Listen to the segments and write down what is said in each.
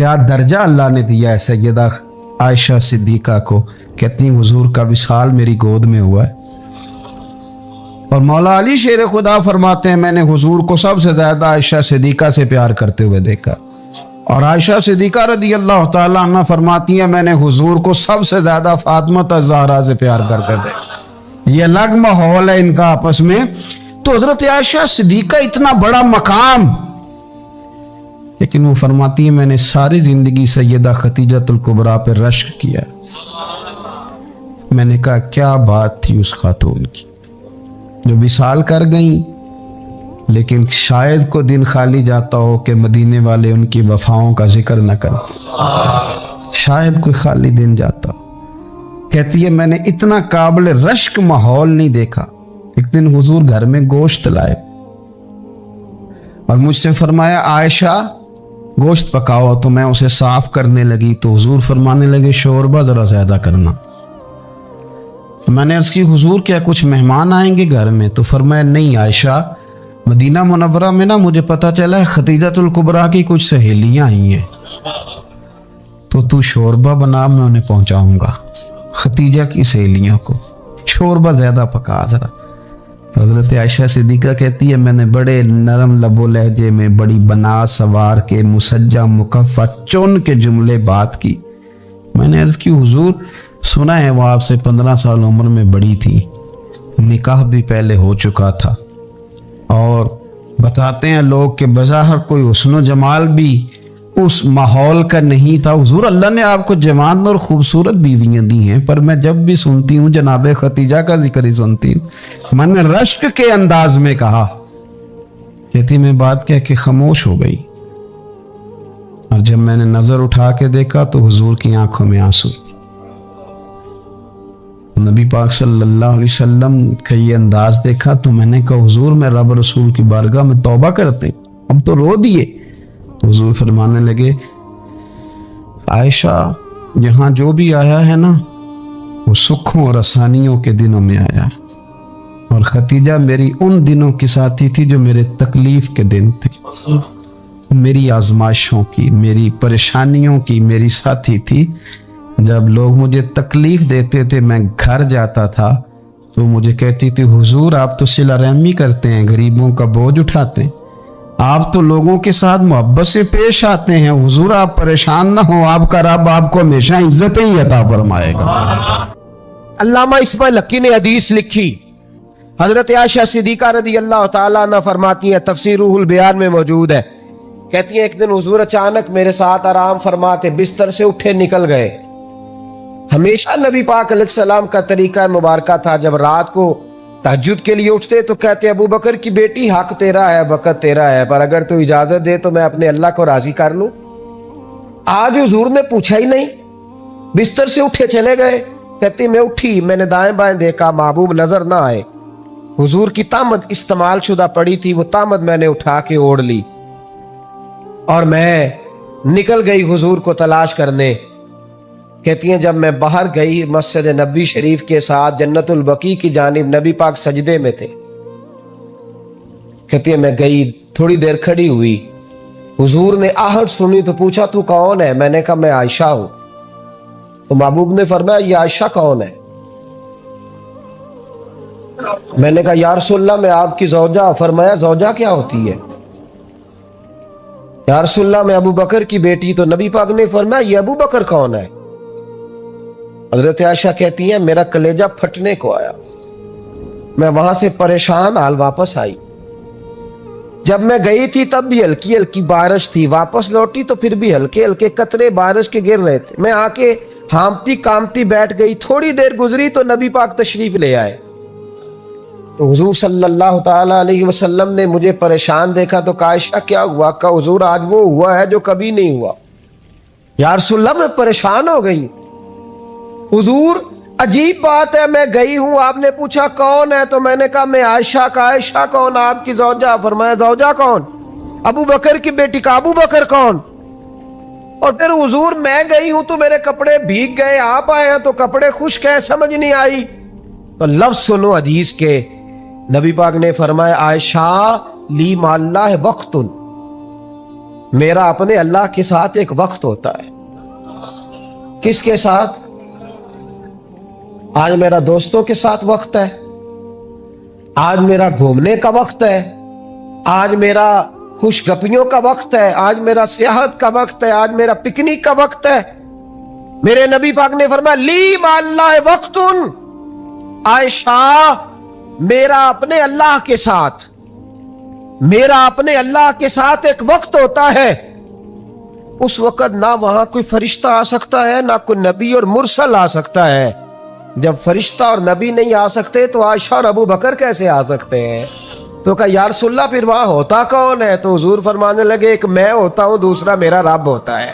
کیا درجہ اللہ نے دیا ہے سیدہ عائشہ صدیقہ کو. کہتی ہیں حضور کا وصال میری گود میں ہوا ہے. اور مولا علی شیر خدا فرماتے ہیں میں نے حضور کو سب سے زیادہ عائشہ صدیقہ سے پیار کرتے ہوئے دیکھا. اور عائشہ صدیقہ رضی اللہ تعالیٰ عنہ فرماتی ہیں میں نے حضور کو سب سے زیادہ فاطمہ الزہرا سے پیار کرتے تھے. یہ الگ ماحول ہے ان کا آپس میں. تو حضرت عائشہ صدیقہ اتنا بڑا مقام، لیکن وہ فرماتی ہیں میں نے ساری زندگی سیدہ خدیجۃ الکبریٰ پہ رشک کیا. میں نے کہا کیا بات تھی اس خاتون کی جو وصال کر گئیں، لیکن شاید کو دن خالی جاتا ہو کہ مدینے والے ان کی وفاؤں کا ذکر نہ کرتے. شاید کوئی خالی دن جاتا ہو. کہتی ہے میں نے اتنا قابل رشک ماحول نہیں دیکھا. ایک دن حضور گھر میں گوشت لائے اور مجھ سے فرمایا عائشہ گوشت پکاؤ. تو میں اسے صاف کرنے لگی تو حضور فرمانے لگے شوربہ ذرا زیادہ کرنا. میں نے عرض کی حضور کیا کچھ مہمان آئیں گے گھر میں؟ تو فرمایا نہیں عائشہ، مدینہ منورہ میں نا مجھے پتہ چلا ہے خدیجۃ الکبریٰ کی کچھ سہیلیاں آئی ہیں، تو شوربہ بنا، میں انہیں پہنچاؤں گا. خدیجہ کی سہیلیوں کو شوربہ زیادہ پکا ذرا. تو حضرت عائشہ صدیقہ کہتی ہے میں نے بڑے نرم لب و لہجے میں بڑی بنا سوار کے مسجع مکفہ چن کے جملے بات کی. میں نے عرض کی حضور سنا ہے وہ آپ سے 15 سال عمر میں بڑی تھی، نکاح بھی پہلے ہو چکا تھا، اور بتاتے ہیں لوگ کہ بظاہر کوئی حسن و جمال بھی اس ماحول کا نہیں تھا. حضور اللہ نے آپ کو جوان اور خوبصورت بیویاں دی ہیں، پر میں جب بھی سنتی ہوں جناب خدیجہ کا ذکر ہی سنتی ہوں. میں نے رشک کے انداز میں کہا. کہتی میں بات کہہ کے خاموش ہو گئی، اور جب میں نے نظر اٹھا کے دیکھا تو حضور کی آنکھوں میں آنسو. نبی پاک صلی اللہ علیہ وسلم کا یہ انداز دیکھا تو میں نے کہا حضور میں رب رسول کی بارگاہ میں توبہ کرتے ہیں، ہم تو رو دیے. حضور فرمانے لگے عائشہ یہاں جو بھی آیا ہے نا وہ سکھوں اور آسانیوں کے دنوں میں آیا، اور خدیجہ میری ان دنوں کی ساتھی تھی جو میرے تکلیف کے دن تھے، میری آزمائشوں کی، میری پریشانیوں کی میری ساتھی تھی. جب لوگ مجھے تکلیف دیتے تھے میں گھر جاتا تھا تو مجھے کہتی تھی حضور آپ تو صلہ رحمی کرتے ہیں، غریبوں کا بوجھ اٹھاتے ہیں، آپ تو لوگوں کے ساتھ محبت سے پیش آتے ہیں، حضور آپ پریشان نہ ہو، آپ کا رب آپ کو ہمیشہ عزتیں ہی عطا فرمائے گا. علامہ اسماعیل حقی نے حدیث لکھی، حضرت عائشہ صدیقہ رضی اللہ تعالیٰ عنہ فرماتی ہیں، تفسیر روح البیان میں موجود ہے. کہتی ہیں ایک دن حضور اچانک میرے ساتھ آرام فرماتے بستر سے اٹھے نکل گئے. ہمیشہ نبی پاک علیہ السلام کا طریقہ مبارکہ تھا جب رات کو تہجد کے لیے اٹھتے تو کہتے ابو بکر کی بیٹی حق تیرا ہے، وقت تیرا ہے، پر اگر تو اجازت دے تو میں اپنے اللہ کو راضی کر لوں. آج حضور نے پوچھا ہی نہیں، بستر سے اٹھے چلے گئے. کہتی میں اٹھی، میں نے دائیں بائیں دیکھا، محبوب نظر نہ آئے. حضور کی طامت استعمال شدہ پڑی تھی، وہ طامت میں نے اٹھا کے اوڑھ لی اور میں نکل گئی حضور کو تلاش کرنے. کہتی ہیں جب میں باہر گئی مسجد نبوی شریف کے ساتھ جنت البقیع کی جانب، نبی پاک سجدے میں تھے. کہتی ہیں میں گئی، تھوڑی دیر کھڑی ہوئی، حضور نے آہٹ سنی تو پوچھا تو کون ہے؟ میں نے کہا میں عائشہ ہوں. تو محبوب نے فرمایا یہ عائشہ کون ہے؟ میں نے کہا یا رسول اللہ میں آپ کی زوجہ. فرمایا زوجہ کیا ہوتی ہے؟ یا رسول اللہ میں ابو بکر کی بیٹی. تو نبی پاک نے فرمایا یہ ابو بکر کون ہے؟ حضرت عائشہ کہتی ہیں میرا کلیجہ پھٹنے کو آیا، میں وہاں سے پریشان حال واپس آئی. جب میں گئی تھی تب بھی ہلکی ہلکی بارش تھی، واپس لوٹی تو پھر بھی ہلکے ہلکے قطرے بارش کے گر رہے تھے. میں آ کے ہامتی کامتی بیٹھ گئی. تھوڑی دیر گزری تو نبی پاک تشریف لے آئے. تو حضور صلی اللہ تعالی علیہ وسلم نے مجھے پریشان دیکھا تو کہا عائشہ کیا ہوا؟ کہا حضور آج وہ ہوا ہے جو کبھی نہیں ہوا. یا رسول اللہ میں پریشان ہو گئی. حضور عجیب بات ہے، میں گئی ہوں، آپ نے پوچھا کون ہے تو میں نے کہا میں عائشہ. کا عائشہ کون؟ آپ کی زوجہ. فرمایا زوجہ کون؟ ابو بکر کی بیٹی. کا ابو بکر کون؟ اور پھر حضور میں گئی ہوں تو میرے کپڑے بھیگ گئے، آپ آئے ہیں تو کپڑے خشک ہیں، سمجھ نہیں آئی. تو لفظ سنو حدیث کے، نبی پاک نے فرمایا عائشہ لی مع اللہ وقت، میرا اپنے اللہ کے ساتھ ایک وقت ہوتا ہے. کس کے ساتھ؟ آج میرا دوستوں کے ساتھ وقت ہے، آج میرا گھومنے کا وقت ہے، آج میرا خوش گپیوں کا وقت ہے، آج میرا سیاحت کا وقت ہے، آج میرا پکنک کا وقت ہے. میرے نبی پاک نے فرمایا لی مع اللہ وقت. عائشہ، میرا اپنے اللہ کے ساتھ ایک وقت ہوتا ہے. اس وقت نہ وہاں کوئی فرشتہ آ سکتا ہے، نہ کوئی نبی اور مرسل آ سکتا ہے. جب فرشتہ اور نبی نہیں آ سکتے تو عائشہ اور ابو بکر کیسے آ سکتے ہیں؟ تو کہا یا رسول اللہ پھر وہاں ہوتا کون ہے؟ تو حضور فرمانے لگے ایک میں ہوتا ہوں، دوسرا میرا رب ہوتا ہے.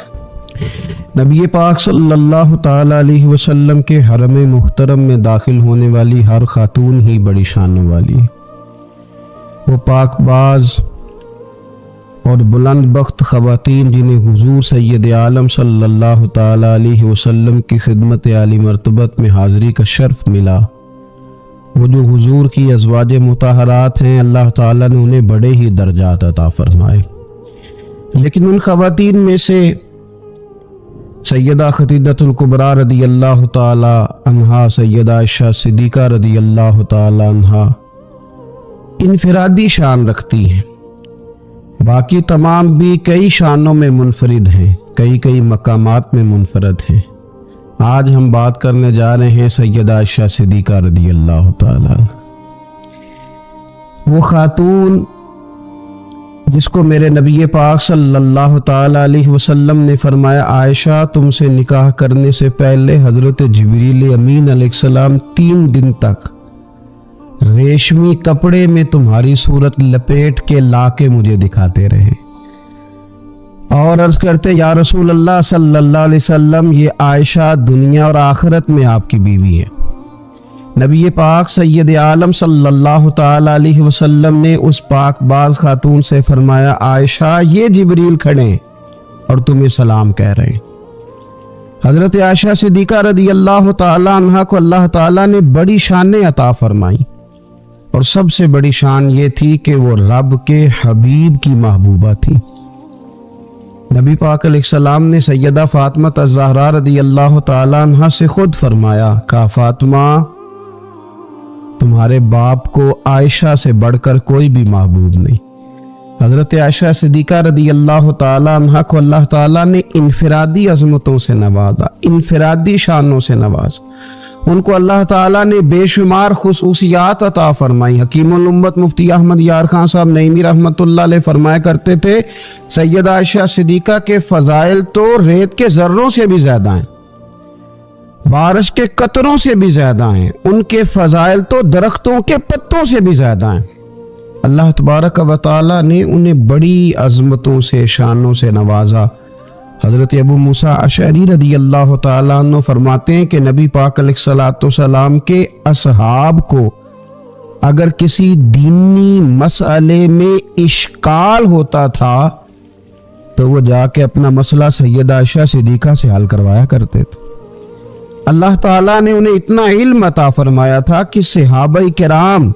نبی پاک صلی اللہ تعالی علیہ وسلم کے حرم محترم میں داخل ہونے والی ہر خاتون ہی بڑی شانوں والی ہے. وہ پاک باز اور بلند بخت خواتین جنہیں حضور سید عالم صلی اللہ تعالی علیہ وسلم کی خدمت عالی مرتبت میں حاضری کا شرف ملا، وہ جو حضور کی ازواج مطہرات ہیں، اللہ تعالیٰ نے انہیں بڑے ہی درجات عطا فرمائے. لیکن ان خواتین میں سے سیدہ خدیجہ الکبریٰ رضی اللہ تعالی عنہا، سیدہ عائشہ صدیقہ رضی اللہ تعالی عنہا انفرادی شان رکھتی ہیں. باقی تمام بھی کئی شانوں میں منفرد ہیں، کئی مقامات میں منفرد ہیں. آج ہم بات کرنے جا رہے ہیں سیدہ عائشہ صدیقہ رضی اللہ تعالی عنہ، وہ خاتون جس کو میرے نبی پاک صلی اللہ تعالی علیہ وسلم نے فرمایا عائشہ تم سے نکاح کرنے سے پہلے حضرت جبریل امین علیہ السلام 3 دن تک ریشمی کپڑے میں تمہاری صورت لپیٹ کے لا کے مجھے دکھاتے رہے اور عرض کرتے یا رسول اللہ صلی اللہ علیہ وسلم یہ عائشہ دنیا اور آخرت میں آپ کی بیوی ہے. نبی پاک سید عالم صلی اللہ تعالی علیہ وسلم نے اس پاک باز خاتون سے فرمایا عائشہ یہ جبریل کھڑے ہیں اور تمہیں سلام کہہ رہے ہیں. حضرت عائشہ صدیقہ رضی اللہ تعالی عنہ کو اللہ تعالیٰ نے بڑی شانیں عطا فرمائی، اور سب سے بڑی شان یہ تھی کہ وہ رب کے حبیب کی محبوبہ تھی. نبی پاک علیہ السلام نے سیدہ فاطمہ الزہرا رضی اللہ تعالی عنہ سے خود فرمایا کہا فاطمہ تمہارے باپ کو عائشہ سے بڑھ کر کوئی بھی محبوب نہیں. حضرت عائشہ صدیقہ رضی اللہ تعالی عنہ کو اللہ تعالیٰ نے انفرادی عظمتوں سے نوازا، انفرادی شانوں سے نوازا. ان کو اللہ تعالیٰ نے بے شمار خصوصیات عطا فرمائی. حکیم الامت مفتی احمد یار خان صاحب نعیمی رحمت اللہ علیہ فرمایا کرتے تھے سیدہ عائشہ صدیقہ کے فضائل تو ریت کے ذروں سے بھی زیادہ ہیں، بارش کے قطروں سے بھی زیادہ ہیں، ان کے فضائل تو درختوں کے پتوں سے بھی زیادہ ہیں. اللہ تبارک و تعالیٰ نے انہیں بڑی عظمتوں سے شانوں سے نوازا. حضرت ابو موسیٰ اشعری رضی اللہ تعالیٰ عنہ فرماتے ہیں کہ نبی پاک علیہ الصلوۃ والسلام کے اصحاب کو اگر کسی دینی مسئلے میں اشکال ہوتا تھا تو وہ جا کے اپنا مسئلہ سیدہ عائشہ صدیقہ سے حل کروایا کرتے تھے. اللہ تعالیٰ نے انہیں اتنا علم عطا فرمایا تھا کہ صحابہ کرام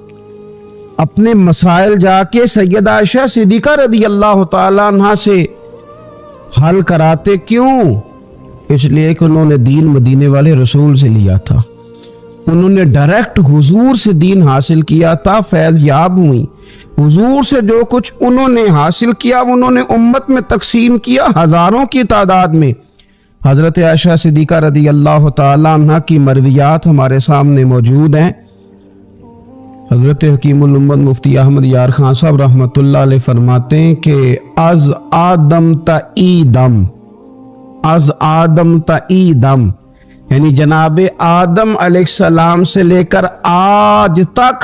اپنے مسائل جا کے سیدہ عائشہ صدیقہ رضی اللہ تعالیٰ عنہ سے حل کراتے. کیوں؟ اس لیے کہ انہوں نے دین مدینے والے رسول سے لیا تھا، انہوں نے ڈائریکٹ حضور سے دین حاصل کیا تھا، فیض یاب ہوئی. حضور سے جو کچھ انہوں نے حاصل کیا وہ انہوں نے امت میں تقسیم کیا ہزاروں کی تعداد میں. حضرت عائشہ صدیقہ رضی اللہ تعالیٰ عنہ کی مرویات ہمارے سامنے موجود ہیں. حضرت حکیم الامت مفتی احمد یار خان صاحب رحمت اللہ علیہ فرماتے ہیں کہ از آدم تا ایدم یعنی جناب آدم علیہ السلام سے لے کر آج تک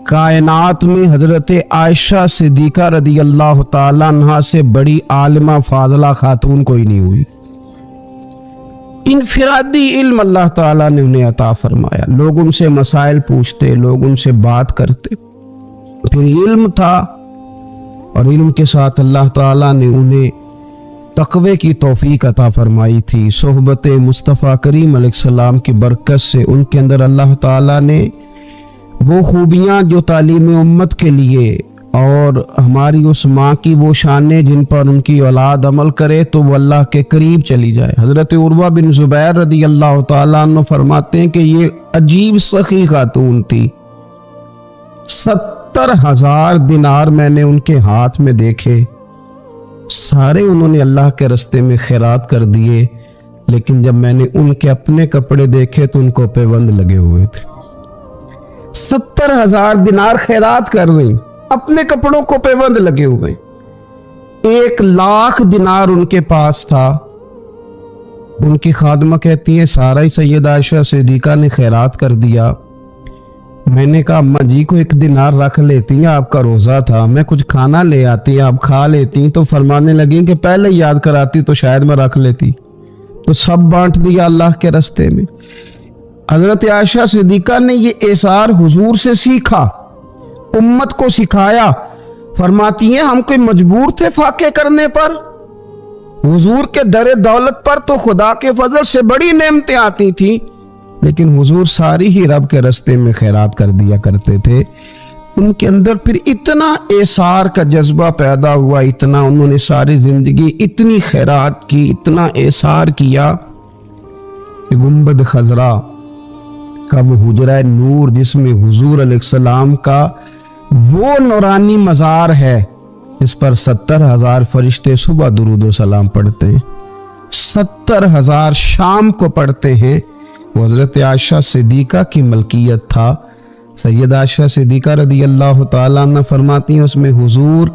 کائنات میں حضرت عائشہ صدیقہ رضی اللہ تعالیٰ عنہ سے بڑی عالمہ فاضلہ خاتون کوئی نہیں ہوئی. انفرادی علم اللہ تعالیٰ نے انہیں عطا فرمایا. لوگ ان سے مسائل پوچھتے، لوگ ان سے بات کرتے، پھر علم تھا اور علم کے ساتھ اللہ تعالیٰ نے انہیں تقوی کی توفیق عطا فرمائی تھی. صحبت مصطفیٰ کریم علیہ السلام کی برکت سے ان کے اندر اللہ تعالیٰ نے وہ خوبیاں جو تعلیم امت کے لیے اور ہماری اس ماں کی وہ شانیں جن پر ان کی اولاد عمل کرے تو وہ اللہ کے قریب چلی جائے۔ حضرت عروہ بن زبیر رضی اللہ تعالیٰ عنہ فرماتے ہیں کہ یہ عجیب سخی خاتون تھی، 70,000 دینار میں نے ان کے ہاتھ میں دیکھے، سارے انہوں نے اللہ کے راستے میں خیرات کر دیے، لیکن جب میں نے ان کے اپنے کپڑے دیکھے تو ان کو پیوند لگے ہوئے تھے۔ 70,000 دینار خیرات کر رہی، اپنے کپڑوں کو پیوند لگے ہوئے۔ 1,00,000 دینار ان کے پاس تھا۔ ان کی خادمہ کہتی ہے سارا ہی سیدہ عائشہ صدیقہ نے خیرات کر دیا۔ میں نے کہا اماں جی کو 1 دینار رکھ لیتی ہیں، آپ کا روزہ تھا، میں کچھ کھانا لے آتی، آپ کھا لیتی۔ تو فرمانے لگیں کہ پہلے یاد کراتی تو شاید میں رکھ لیتی، تو سب بانٹ دیا اللہ کے راستے میں۔ حضرت عائشہ صدیقہ نے یہ ایثار حضور سے سیکھا، امت کو سکھایا۔ فرماتی ہیں ہم کوئی مجبور تھے فاقے کرنے پر؟ حضور کے در دولت پر تو خدا کے فضل سے بڑی نعمتیں آتی تھیں، لیکن حضور ساری ہی رب کے راستے میں خیرات کر دیا کرتے تھے۔ ان کے اندر پھر اتنا ایثار کا جذبہ پیدا ہوا، اتنا انہوں نے ساری زندگی اتنی خیرات کی، اتنا ایثار کیا کہ گنبد خضرا کا وہ حجرہ نور جس میں حضور علیہ السلام کا وہ نورانی مزار ہے، جس پر 70,000 فرشتے صبح درود و سلام پڑھتے ہیں، 70,000 شام کو پڑھتے ہیں، وہ حضرت عائشہ صدیقہ کی ملکیت تھا۔ سیدہ عائشہ صدیقہ رضی اللہ تعالیٰ عنہ فرماتی ہیں اس میں حضور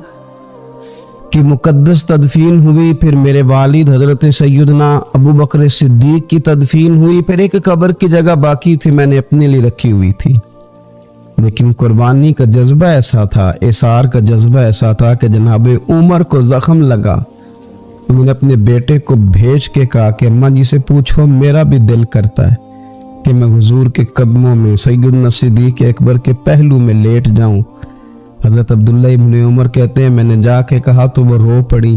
کی مقدس تدفین ہوئی، پھر میرے والد حضرت سیدنا ابو بکر صدیق کی تدفین ہوئی، پھر ایک قبر کی جگہ باقی تھی میں نے اپنے لیے رکھی ہوئی تھی۔ لیکن قربانی کا جذبہ ایسا تھا، ایثار کا جذبہ ایسا تھا کہ جناب عمر کو زخم لگا، انہوں نے اپنے بیٹے کو بھیج کے کہا کہ اماں جی سے پوچھو میرا بھی دل کرتا ہے کہ میں حضور کے قدموں میں سیدنا صدیق اکبر کے پہلو میں لیٹ جاؤں۔ حضرت عبداللہ ابن عمر کہتے ہیں میں نے جا کے کہا تو وہ رو پڑی،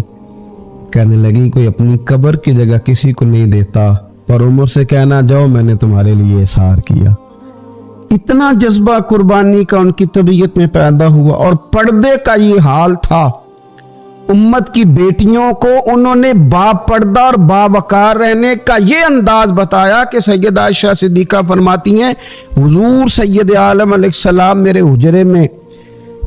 کہنے لگی کوئی اپنی قبر کی جگہ کسی کو نہیں دیتا، پر عمر سے کہنا جاؤ میں نے تمہارے لیے احسار کیا۔ اتنا جذبہ قربانی کا ان کی طبیعت میں پیدا ہوا، اور پردے کا یہ حال تھا۔ امت کی بیٹیوں کو انہوں نے با پردہ اور باوقار رہنے کا یہ انداز بتایا کہ سیدہ عائشہ صدیقہ فرماتی ہیں حضور سید عالم علیہ السلام میرے حجرے میں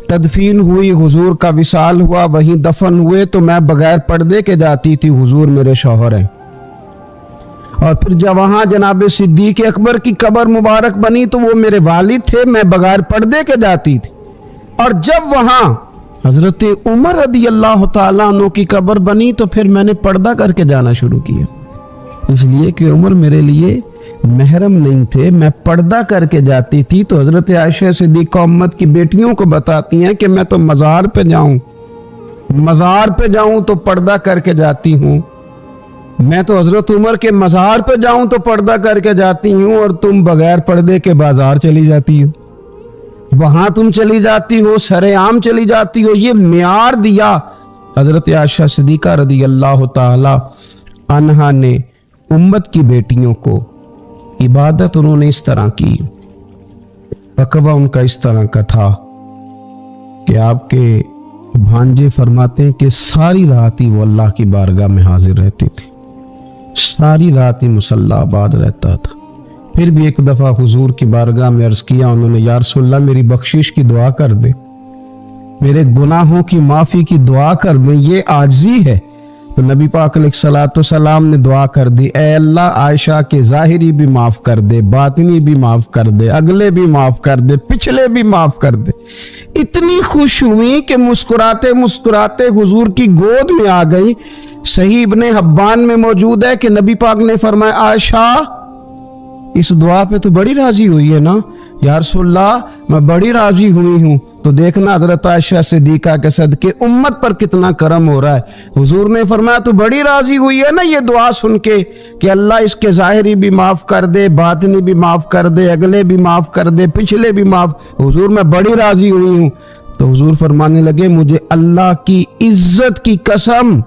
تدفین ہوئی، حضور کا وصال ہوا، وہیں دفن ہوئے تو میں بغیر پردے کے جاتی تھی، حضور میرے شوہر ہیں۔ اور پھر جب وہاں جناب صدیق اکبر کی قبر مبارک بنی تو وہ میرے والد تھے، میں بغیر پردے کے جاتی تھی۔ اور جب وہاں حضرت عمر رضی اللہ تعالیٰ عنہ کی قبر بنی تو پھر میں نے پردہ کر کے جانا شروع کیا، اس لیے کہ عمر میرے لیے محرم نہیں تھے، میں پردہ کر کے جاتی تھی۔ تو حضرت عائشہ صدیقہ امت کی بیٹیوں کو بتاتی ہیں کہ میں تو مزار پہ جاؤں تو پردہ کر کے جاتی ہوں، میں تو حضرت عمر کے مزار پہ جاؤں تو پردہ کر کے جاتی ہوں، اور تم بغیر پردے کے بازار چلی جاتی ہو، وہاں تم چلی جاتی ہو، سرعام چلی جاتی ہو۔ یہ معیار دیا حضرت عائشہ صدیقہ رضی اللہ تعالی عنہا نے امت کی بیٹیوں کو۔ عبادت انہوں نے اس طرح کی، رقبہ ان کا اس طرح کا تھا کہ آپ کے بھانجے فرماتے ہیں کہ ساری رات ہی وہ اللہ کی بارگاہ میں حاضر رہتی تھی، ساری رات ہی مصلی آباد رہتا تھا۔ پھر بھی ایک دفعہ حضور کی بارگاہ میں عرض کیا انہوں نے، یا رسول اللہ میری بخشش کی دعا کر دے، میرے گناہوں کی معافی کی دعا کر دیں، یہ عاجزی ہے۔ تو نبی پاک علیہ الصلوۃ والسلام نے دعا کر دی، اے اللہ عائشہ کے ظاہری بھی معاف کر دے، باطنی بھی معاف کر دے، اگلے بھی معاف کر دے، پچھلے بھی معاف کر دے۔ اتنی خوش ہوئی کہ مسکراتے مسکراتے حضور کی گود میں آ گئی۔ صحیح ابن حبان میں موجود ہے کہ نبی پاک نے فرمایا عائشہ اس دعا پہ تو بڑی راضی ہوئی ہے نا؟ یا رسول اللہ میں بڑی راضی ہوئی ہوں۔ تو دیکھنا حضرت عائشہ صدیقہ کے صدقے امت پر کتنا کرم ہو رہا ہے۔ حضور نے فرمایا تو بڑی راضی ہوئی ہے نا یہ دعا سن کے کہ اللہ اس کے ظاہری بھی معاف کر دے، باطنی بھی معاف کر دے، اگلے بھی معاف کر دے، پچھلے بھی معاف۔ حضور میں بڑی راضی ہوئی ہوں۔ تو حضور فرمانے لگے مجھے اللہ کی عزت کی قسم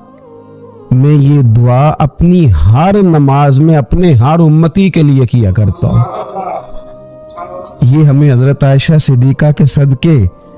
میں یہ دعا اپنی ہر نماز میں اپنے ہر امتی کے لیے کیا کرتا ہوں۔ یہ ہمیں حضرت عائشہ صدیقہ کے صدقے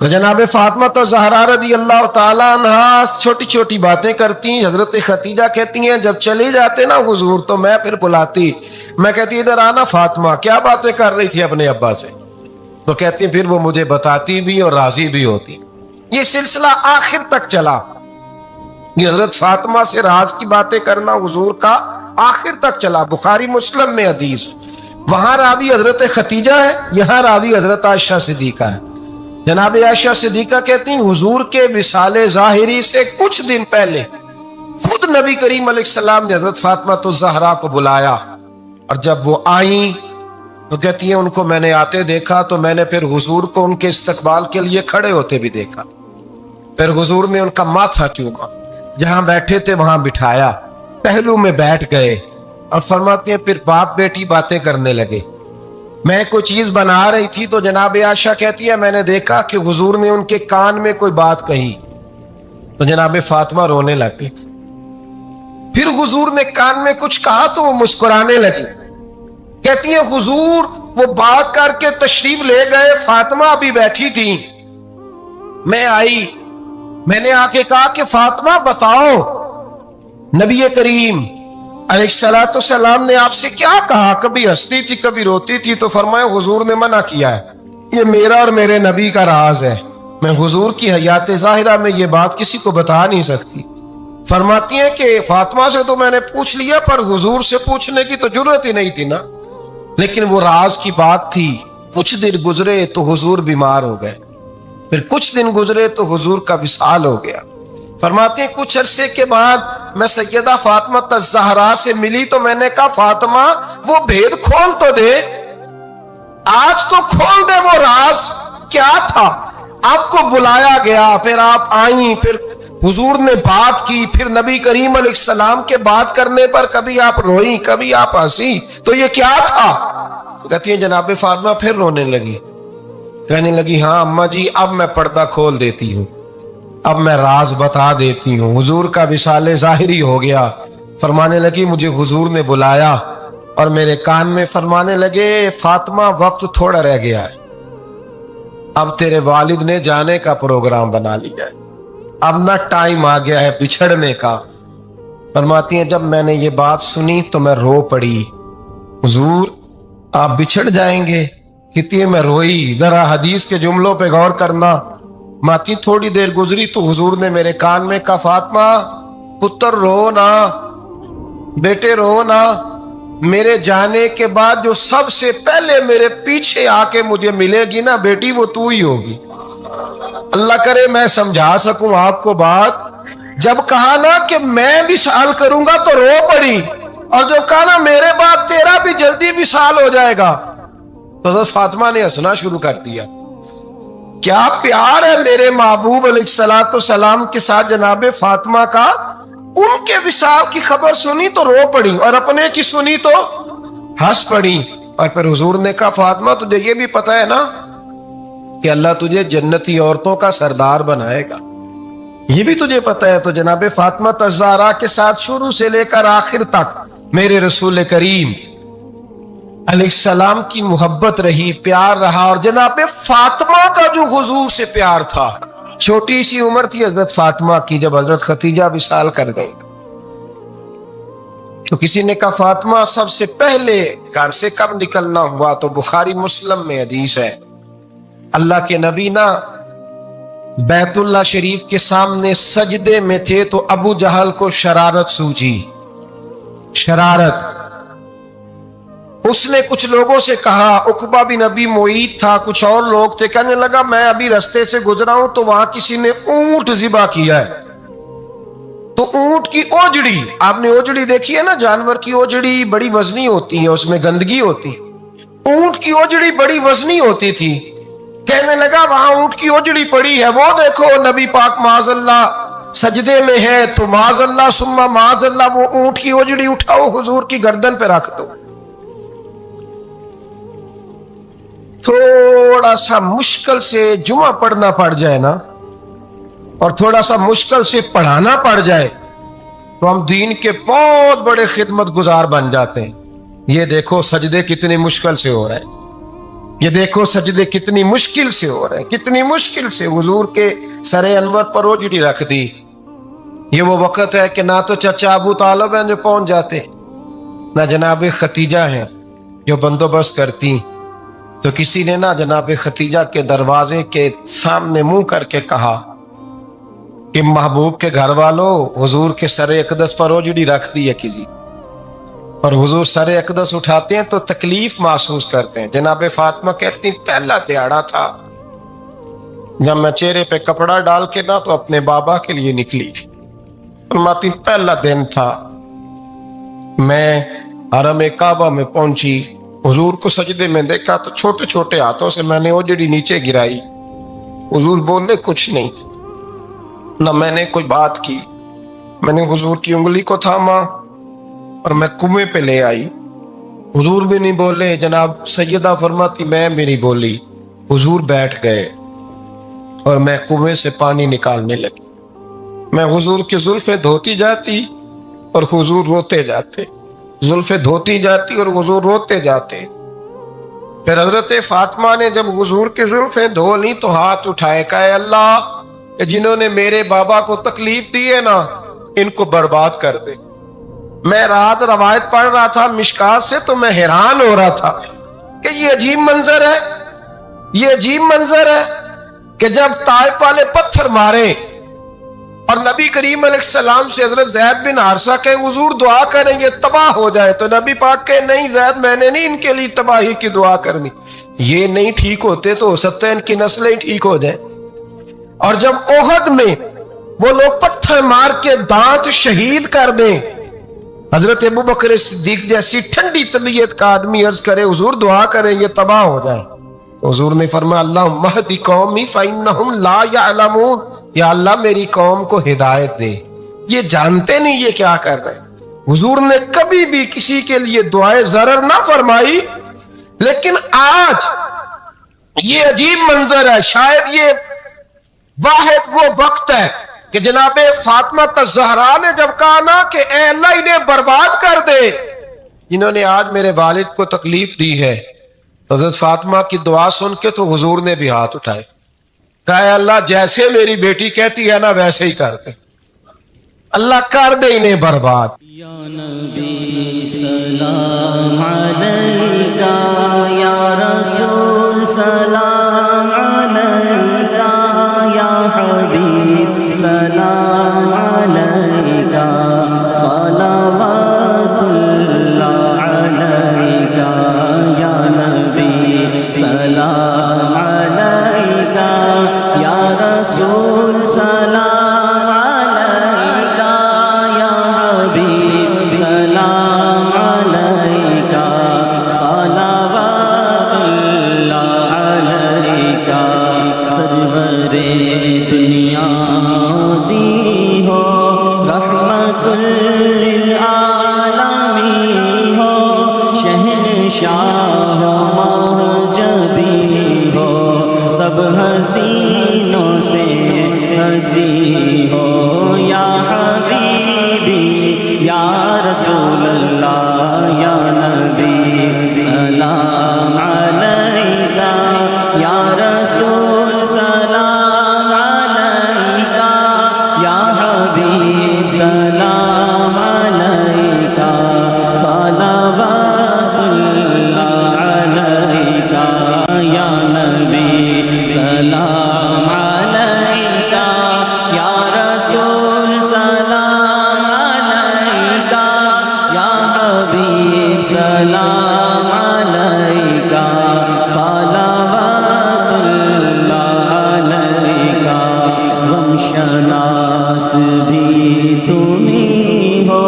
تو جناب فاطمہ تو زہرا رضی اللہ تعالیٰ عنہا چھوٹی چھوٹی باتیں کرتی. حضرت ختیجہ کہتی ہیں جب چلے جاتے نا حضور تو میں پھر بلاتی, میں کہتی ادھر آنا فاطمہ, کیا باتیں کر رہی تھی اپنے ابا سے؟ تو کہتی پھر وہ مجھے بتاتی بھی اور راضی بھی ہوتی. یہ سلسلہ آخر تک چلا. یہ حضرت فاطمہ سے راز کی باتیں کرنا حضور کا آخر تک چلا. بخاری مسلم میں حدیث, وہاں راوی حضرت ختیجہ ہے, یہاں راوی حضرت عائشہ صدیقہ ہے. جناب عائشہ صدیقہ کہتی ہیں حضور کے وصال ظاہری سے کچھ دن پہلے خود نبی کریم علیہ السلام نے حضرت فاطمہ الزہرا کو بلایا, اور جب وہ آئیں تو کہتی ہیں ان کو میں نے آتے دیکھا تو میں نے پھر حضور کو ان کے استقبال کے لیے کھڑے ہوتے بھی دیکھا. پھر حضور نے ان کا ماتھا چوما, جہاں بیٹھے تھے وہاں بٹھایا, پہلو میں بیٹھ گئے, اور فرماتی ہیں پھر باپ بیٹی باتیں کرنے لگے. میں کوئی چیز بنا رہی تھی تو جناب عائشہ کہتی ہے میں نے دیکھا کہ حضور نے ان کے کان میں کوئی بات کہی, تو جناب فاطمہ رونے لگ گئی. پھر حضور نے کان میں کچھ کہا تو وہ مسکرانے لگی. کہتی ہیں حضور وہ بات کر کے تشریف لے گئے, فاطمہ ابھی بیٹھی تھی, میں آئی, میں نے آ کے کہا کہ فاطمہ بتاؤ نبی کریم علیہ الصلوۃ والسلام نے آپ سے کیا کہا؟ کبھی ہنستی تھی کبھی روتی تھی. تو فرمایا حضور نے منع کیا ہے, یہ میرا اور میرے نبی کا راز ہے, میں حضور کی حیات ظاہرہ میں یہ بات کسی کو بتا نہیں سکتی. فرماتی ہیں کہ فاطمہ سے تو میں نے پوچھ لیا پر حضور سے پوچھنے کی تو جرت ہی نہیں تھی نا, لیکن وہ راز کی بات تھی. کچھ دن گزرے تو حضور بیمار ہو گئے, پھر کچھ دن گزرے تو حضور کا وصال ہو گیا. فرماتے ہیں کچھ عرصے کے بعد میں سیدہ فاطمہ الزہرا سے ملی تو میں نے کہا فاطمہ وہ بھید کھول تو دے, آج تو کھول دے وہ راز کیا تھا. آپ کو بلایا گیا, پھر آپ آئیں, پھر حضور نے بات کی, پھر نبی کریم علیہ السلام کے بات کرنے پر کبھی آپ روئیں کبھی آپ ہنسی, تو یہ کیا تھا؟ تو کہتی ہیں جناب فاطمہ پھر رونے لگی, کہنے لگی ہاں اماں جی اب میں پردہ کھول دیتی ہوں, اب میں راز بتا دیتی ہوں. حضور کا وصال ظاہری ہو گیا. فرمانے لگی مجھے حضور نے بلایا اور میرے کان میں فرمانے لگے فاطمہ وقت تھوڑا رہ گیا ہے, اب تیرے والد نے جانے کا پروگرام بنا لیا ہے, اب نہ ٹائم آ گیا ہے بچھڑنے کا. فرماتی ہیں جب میں نے یہ بات سنی تو میں رو پڑی, حضور آپ بچھڑ جائیں گے؟ کہتی ہے میں روئی. ذرا حدیث کے جملوں پہ غور کرنا. ماتی تھوڑی دیر گزری تو حضور نے میرے کان میں کہا فاطمہ پتر رو نا, بیٹے رو نا, میرے جانے کے بعد جو سب سے پہلے میرے پیچھے آ کے مجھے ملے گی نا بیٹی وہ تو ہی ہوگی. اللہ کرے میں سمجھا سکوں آپ کو بات. جب کہا نا کہ میں وصال کروں گا تو رو پڑی, اور جو کہا نا میرے بعد تیرا بھی جلدی وصال ہو جائے گا تو حضرت فاطمہ نے ہنسنا شروع کر دیا. کیا پیار ہے میرے محبوب علیہ الصلوۃ والسلام کے ساتھ جناب فاطمہ کا. ان کے وصال کی خبر سنی تو رو پڑی, اور اپنے کی سنی تو ہنس پڑی. اور پھر حضور نے کہا فاطمہ تجھے یہ بھی پتہ ہے نا کہ اللہ تجھے جنتی عورتوں کا سردار بنائے گا, یہ بھی تجھے پتہ ہے. تو جناب فاطمہ الزہرا کے ساتھ شروع سے لے کر آخر تک میرے رسول کریم علیہ السلام کی محبت رہی, پیار رہا. اور جناب فاطمہ کا جو حضور سے پیار تھا, چھوٹی سی عمر تھی حضرت فاطمہ کی جب حضرت ختیجہ وصال کر گئی, تو کسی نے کہا فاطمہ سب سے پہلے گھر سے کب نکلنا ہوا؟ تو بخاری مسلم میں حدیث ہے, اللہ کے نبی نا بیت اللہ شریف کے سامنے سجدے میں تھے تو ابو جہل کو شرارت سوجی, شرارت. اس نے کچھ لوگوں سے کہا, عقبہ بن ابی معیط تھا, کچھ اور لوگ تھے, کہنے لگا میں ابھی رستے سے گزرا ہوں تو وہاں کسی نے اونٹ ذبح کیا ہے. تو اونٹ کی اوجڑی, آپ نے اوجڑی دیکھی ہے نا, جانور کی اوجڑی بڑی وزنی ہوتی ہے, اس میں گندگی ہوتی. اونٹ کی اوجڑی بڑی وزنی ہوتی تھی. کہنے لگا وہاں اونٹ کی اوجڑی پڑی ہے, وہ دیکھو نبی پاک معاذ اللہ سجدے میں ہے, تو معاذ اللہ ثم معاذ اللہ وہ اونٹ کی اوجڑی اٹھاؤ حضور کی گردن پہ رکھ دو. تھوڑا سا مشکل سے جمعہ پڑھنا پڑ جائے نا, اور تھوڑا سا مشکل سے پڑھانا پڑ جائے تو ہم دین کے بہت بڑے خدمت گزار بن جاتے ہیں. یہ دیکھو سجدے کتنی مشکل سے ہو رہے ہیں, یہ دیکھو سجدے کتنی مشکل سے ہو رہے ہیں, کتنی مشکل سے. حضور کے سر انور پر اوجڑی رکھ دی. یہ وہ وقت ہے کہ نہ تو چچا ابو طالب ہیں جو پہنچ جاتے, نہ جناب ختیجہ ہیں جو بندوبست کرتی. تو کسی نے نہ جناب ختیجہ کے دروازے کے سامنے منہ کر کے کہا کہ محبوب کے گھر والوں, حضور کے سر اقدس پر اوجڑی رکھ دی ہے کسی, اور حضور سر اقدس اٹھاتے ہیں تو تکلیف محسوس کرتے ہیں. جناب فاطمہ کہتی پہلا دیہڑا تھا جب میں چہرے پہ کپڑا ڈال کے نہ تو اپنے بابا کے لیے نکلی. فرماتی پہلا دن تھا, میں حرم کعبہ میں پہنچی, حضور کو سجدے میں دیکھا تو چھوٹے چھوٹے ہاتھوں سے میں نے اوجڑی نیچے گرائی. حضور بولے کچھ نہیں, نہ میں نے کوئی بات کی. میں نے حضور کی انگلی کو تھاما اور میں کنویں پہ لے آئی. حضور بھی نہیں بولے. جناب سیدہ فرماتی میں بھی نہیں بولی. حضور بیٹھ گئے اور میں کنویں سے پانی نکالنے لگی. میں حضور کی زلفیں دھوتی جاتی اور حضور روتے جاتے, زلفیں دھوتی جاتی اور حضور روتے جاتے. پھر حضرت فاطمہ نے جب حضور کی زلفیں دھو لی تو ہاتھ اٹھائے, کہا اے اللہ کہ جنہوں نے میرے بابا کو تکلیف دی ہے نا ان کو برباد کر دے. میں رات روایت پڑھ رہا تھا مشکات سے تو میں حیران ہو رہا تھا کہ یہ عجیب منظر ہے, یہ عجیب منظر ہے کہ جب طائف والے پتھر مارے اور نبی کریم علیہ السلام سے حضرت زید بن حارثہ کہ حضور دعا کریں گے تباہ ہو جائے, تو نبی پاک کہ نہیں زید میں نے نہیں ان کے لیے تباہی کی دعا کرنی, یہ نہیں ٹھیک ہوتے تو ہو سکتا ہے ان کی نسلیں ٹھیک ہو جائیں. اور جب احد میں وہ لوگ پتھر مار کے دانت شہید کر دیں, حضرت ابو بکر صدیق جیسی ٹھنڈی طبیعت کا آدمی عرض کرے حضور دعا کریں گے تباہ ہو جائیں, تو حضور نے فرمایا اللہم اہد قومی فإنہم لا یعلمون, یا اللہ میری قوم کو ہدایت دے, یہ جانتے نہیں یہ کیا کر رہے ہیں. حضور نے کبھی بھی کسی کے لیے دعائے ضرر نہ فرمائی, لیکن آج یہ عجیب منظر ہے. شاید یہ واحد وہ وقت ہے کہ جناب فاطمہ الزہرا نے جب کہا نا کہ اے اللہ انہیں برباد کر دے جنہوں نے آج میرے والد کو تکلیف دی ہے, حضرت فاطمہ کی دعا سن کے تو حضور نے بھی ہاتھ اٹھائے, کہا اے اللہ جیسے میری بیٹی کہتی ہے نا ویسے ہی کر دے, اللہ کر دے انہیں برباد. یا نبی سلام علیکہ, یا رسول سلام علیکہ, یا حبیب سلام علیکہ, صلوات اللہ علیکہ, یا نبی سلام علیکہ, یا رسول سلام علیکہ, یا حبیب سلام علیکہ, صلوات اللہ علیکہ. سرور دنیا دی ہو, رحمت للعالمین ہو, شہنشاہ مہجبی ہو, سب حسینوں سے حسین ہو, یا حبیبی یا رسول اللہ, یا نبی سلام علیکہ, یا رسول سلام علیکہ, یا حبیب سلام علیکہ, صلوات اللہ علیکہ, یا نبی سلام علیکہ, یا رسول سلام علیکہ, یا حبیب سلام علیکہ, صلوات اللہ علیکہ. غم شناس بھی تمہیں ہو,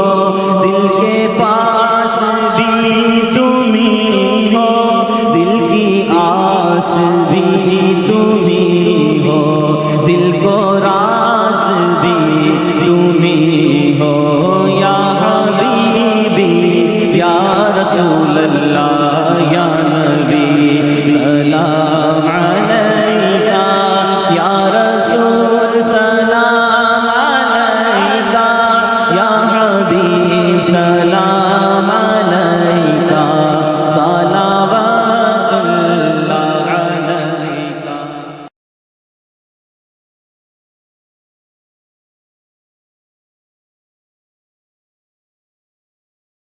دل کے پاس بھی تمہیں ہو, دل کی آس بھی تمہیں ہو, دل کو راس بھی تمہیں ہو, یا حبیبی یا رسول